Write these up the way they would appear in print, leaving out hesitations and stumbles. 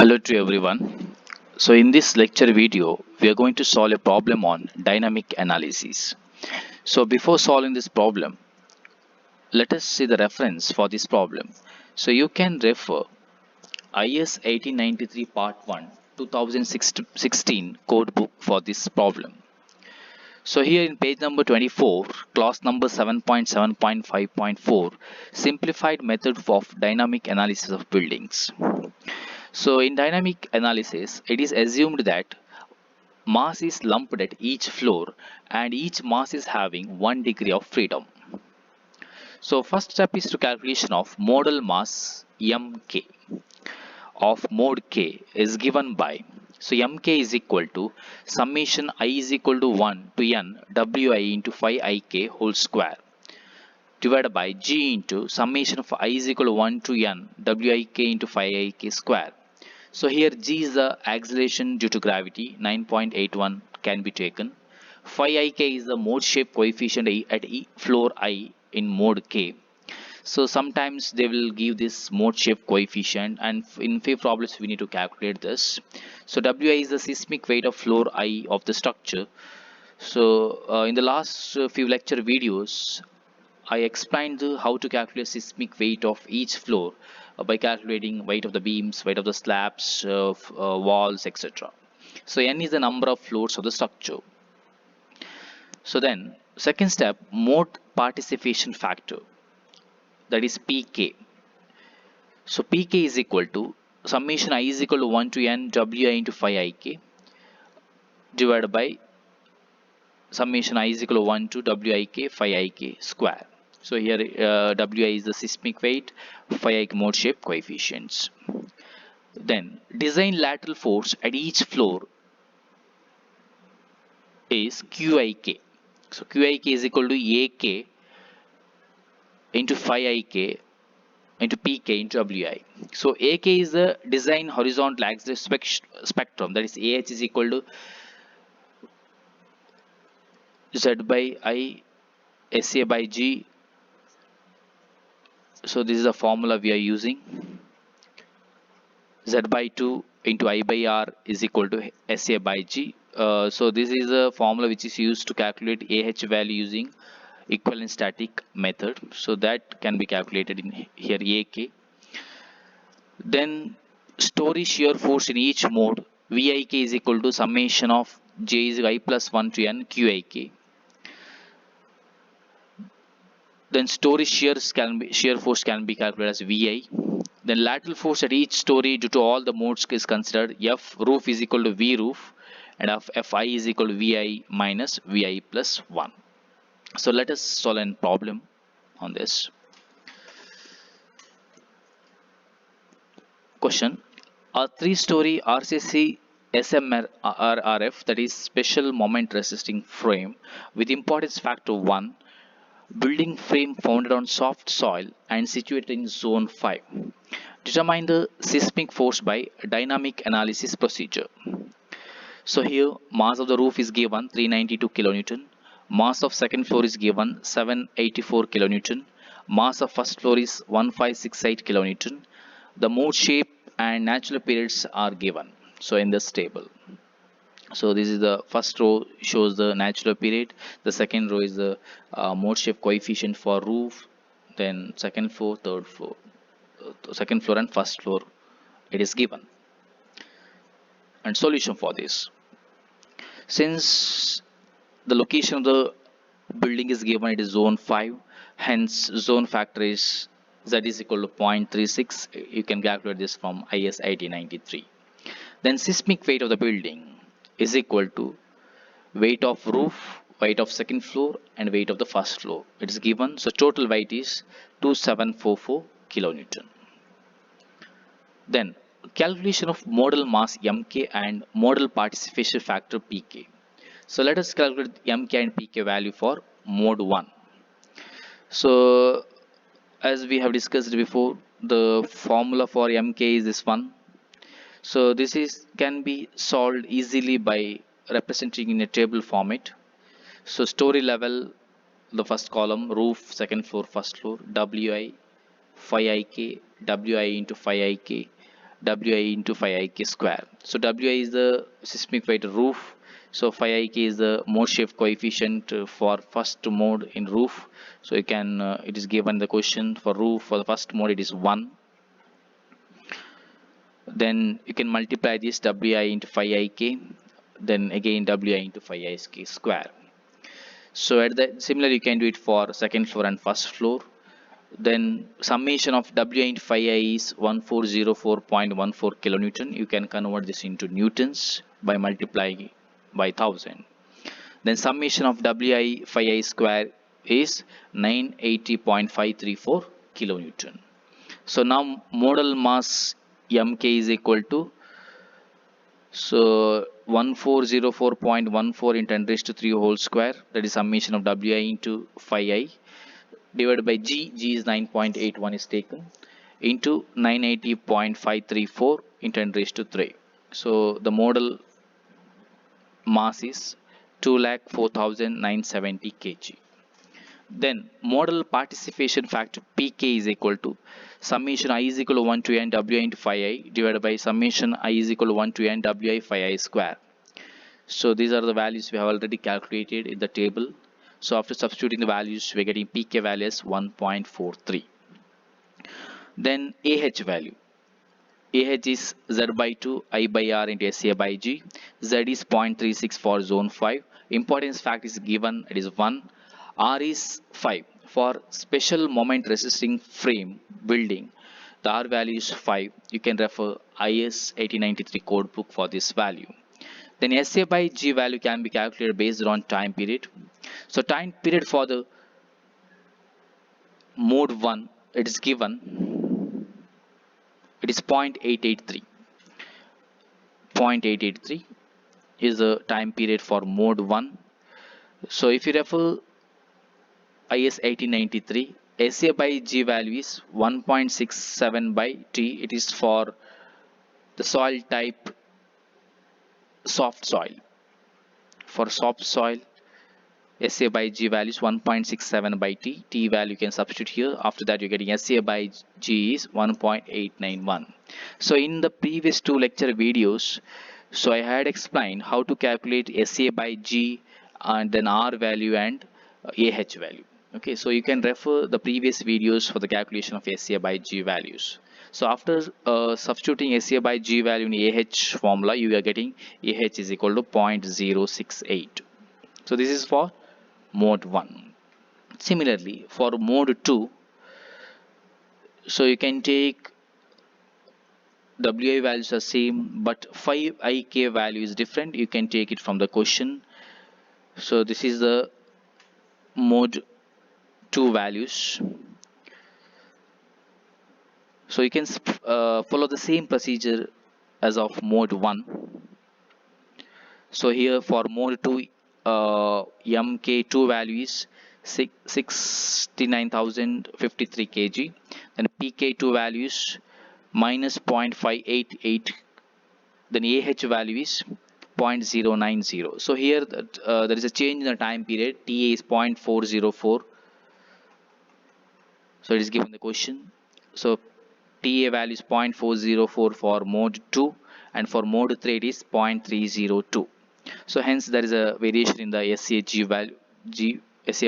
Hello to everyone. So in this lecture video, we are going to solve a problem on dynamic analysis. So before solving this problem, let us see the reference for this problem. So you can refer IS 1893 Part 1 2016 code book for this problem. So here in page number 24, clause number 7.7.5.4, simplified method of dynamic analysis of buildings. So in dynamic analysis, it is assumed that mass is lumped at each floor and each mass is having 1 degree of freedom. So first step is to calculation of modal mass mk of mode k is given by, so mk is equal to summation I is equal to 1 to n wi into phi ik whole square divided by g into summation of I is equal to 1 to n wik into phi ik square. So here g is the acceleration due to gravity, 9.81 can be taken. Phi ik is the mode shape coefficient at floor I in mode k. So sometimes they will give this mode shape coefficient, and in few problems we need to calculate this. So wi is the seismic weight of floor I of the structure. So in the last few lecture videos I explained how to calculate seismic weight of each floor by calculating weight of the beams, weight of the slabs, walls, etc. So n is the number of floors of the structure. So then second step, mode participation factor, that is pk. So pk is equal to summation I is equal to 1 to n wi into phi ik divided by summation I is equal to 1 to wik phi ik square. So here wi is the seismic weight, phi ik mode shape coefficients. Then design lateral force at each floor is qik. So qik is equal to ak into phi ik into pk into wi. So ak is the design horizontal axis spectrum, that is ah is equal to z by I sa by g. So this is the formula we are using. Z by 2 into I by R is equal to SA by G. So this is a formula which is used to calculate AH value using equivalent static method. So that can be calculated in here AK. Then story shear force in each mode, VIK is equal to summation of J is I plus 1 to N QIK. Then story shear force can be calculated as VI. Then lateral force at each story due to all the modes is considered F roof is equal to V roof, and Fi is equal to Vi minus Vi plus 1. So let us solve a problem on this. Question: a 3-story RCC SMRF, that is special moment resisting frame with importance factor 1, building frame founded on soft soil and situated in zone 5. Determine the seismic force by dynamic analysis procedure. So here mass of the roof is given 392 kilonewton, mass of second floor is given 784 kilonewton, mass of first floor is 1568 kilonewton. The mode shape and natural periods are given. So in this table. So this is the first row shows the natural period, the second row is the mode shape coefficient for roof, then second floor, third floor, second floor and first floor it is given. And solution for this: since the location of the building is given, it is zone 5, hence zone factor is z is equal to 0.36. You can calculate this from IS 1893. Then seismic weight of the building is equal to weight of roof, weight of second floor and weight of the first floor. It is given, so total weight is 2744 kilonewton. Then calculation of modal mass mk and modal participation factor pk. So let us calculate mk and pk value for mode 1. So as we have discussed before, the formula for mk is this one. So this is can be solved easily by representing in a table format. So story level, the first column, roof, second floor, first floor, wi, phi ik, wi into phi ik, Wi into phi ik square. So Wi is the seismic weight roof. So phi ik is the mode shift coefficient for first mode in roof. So you can it is given the question for roof for the first mode it is 1. Then you can multiply this Wi into phi ik, then again Wi into phi ik square. So at the similar you can do it for second floor and first floor. Then summation of Wi into phi I is 1404.14 kilonewton. You can convert this into newtons by multiplying by 1000. Then summation of Wi phi I square is 980.534 kilonewton. So now modal mass mk is equal to 1404.14 into 10 raised to 3 whole square, that is summation of Wi into phi I, divided by g is 9.81 is taken, into 980.534 into 10 raised to 3. So the modal mass is 2,04,970 kg. Then modal participation factor pk is equal to summation I is equal to 1 to n Wi into phi I divided by summation I is equal to 1 to n Wi phi I square. So these are the values we have already calculated in the table. So after substituting the values, we are getting pk value as 1.43. Then ah value. Ah is z by 2 I by r into SA by g. Z is 0.36 for zone 5. Importance fact is given, it is 1. R is 5. For special moment resisting frame building, the R value is 5. You can refer IS 1893 code book for this value. Then SA by G value can be calculated based on time period. So time period for the mode 1, it is given, it is 0.883. 0.883 is the time period for mode 1. So if you refer IS 1893, SA by G value is 1.67 by T. It is for the soil type soft soil. For soft soil, SA by G value is 1.67 by T. T value you can substitute here. After that you're getting SA by G is 1.891. So in the previous two lecture videos, so I had explained how to calculate SA by G and then R value and AH value. Okay, so you can refer the previous videos for the calculation of SA by G values. So after substituting SA by G value in AH formula, you are getting AH is equal to 0.068. So this is for mode 1. Similarly for mode 2, so you can take Wi values are same but phi ik value is different. You can take it from the question. So this is the mode 2 values. So you can follow the same procedure as of mode 1. So here for mode 2, mk2 value is 69,053 kg. Then pk2 value is minus 0.588. Then ah value is 0.090. So here there is a change in the time period. Ta is 0.404. So it is given the question. So Ta value is 0.404 for mode 2 and for mode 3 it is 0.302. So hence there is a variation in the SA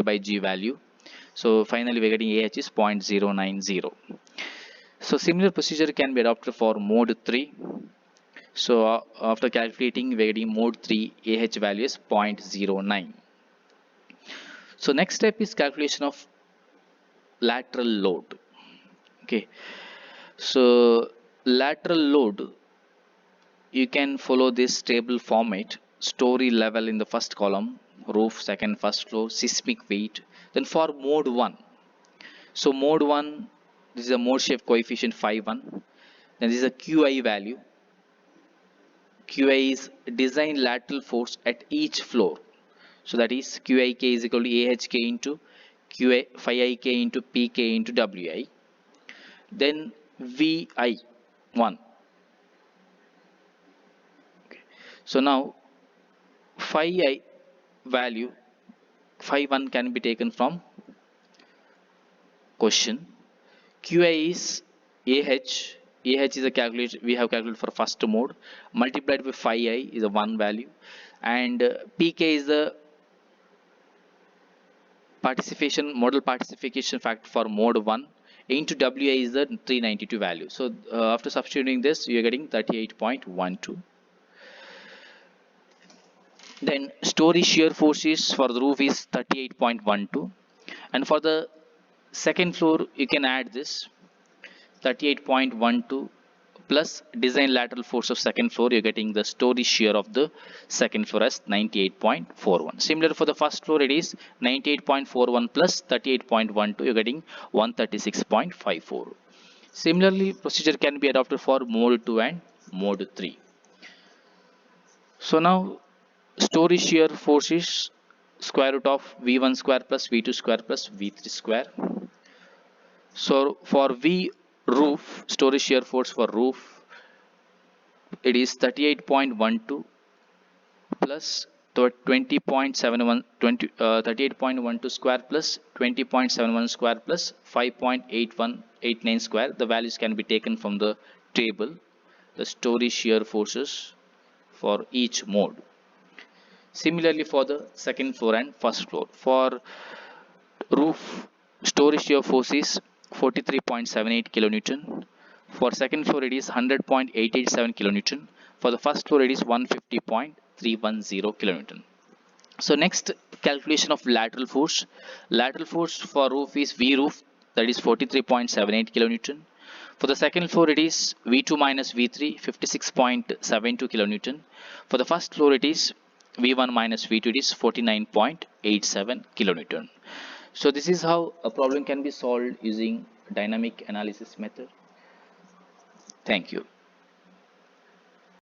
by G value. So finally we are getting AH is 0.090. So similar procedure can be adopted for mode 3. So after calculating we are getting mode 3 AH value is 0.09. So next step is calculation of lateral load. Okay, so lateral load, you can follow this table format. Story level in the first column, roof second, first floor, seismic weight. Then for mode 1, so mode 1, this is a mode shift coefficient phi1. Then this is a qi value. Qi is design lateral force at each floor. So that is qik is equal to ahk into qi phi ik into pk into wi. Then vi1. Okay. So now phi I value, phi1 can be taken from question. Qi is ah AH is a calculation we have calculated for first mode, multiplied by 5i is a one value, and pk is the model participation factor for mode 1 into WI is the 392 value. So after substituting this, you are getting 38.12. Then story shear forces for the roof is 38.12, and for the second floor you can add this 38.12 plus design lateral force of second floor. You're getting the story shear of the second floor as 98.41. Similar for the first floor, it is 98.41 plus 38.12, you're getting 136.54. Similarly, procedure can be adopted for mode 2 and mode 3. So now story shear force is square root of V1 square plus V2 square plus V3 square. So for V roof, story shear force for roof, it is 38.12 plus 20.71 38.12 square plus 20.71 square plus 5.8189 square. The values can be taken from the table, the story shear forces for each mode. Similarly for the second floor and first floor, for roof, story shear force is 43.78 kilonewton. For second floor it is 100.887 kilonewton. For the first floor it is 150.310 kilonewton. So next, calculation of lateral force. Lateral force for roof is V roof, that is 43.78 kilonewton. For the second floor it is V2 minus V3, 56.72 kilonewton. For the first floor it is V1 minus V2, it is 49.87 kilonewton. So this is how a problem can be solved using dynamic analysis method. Thank you.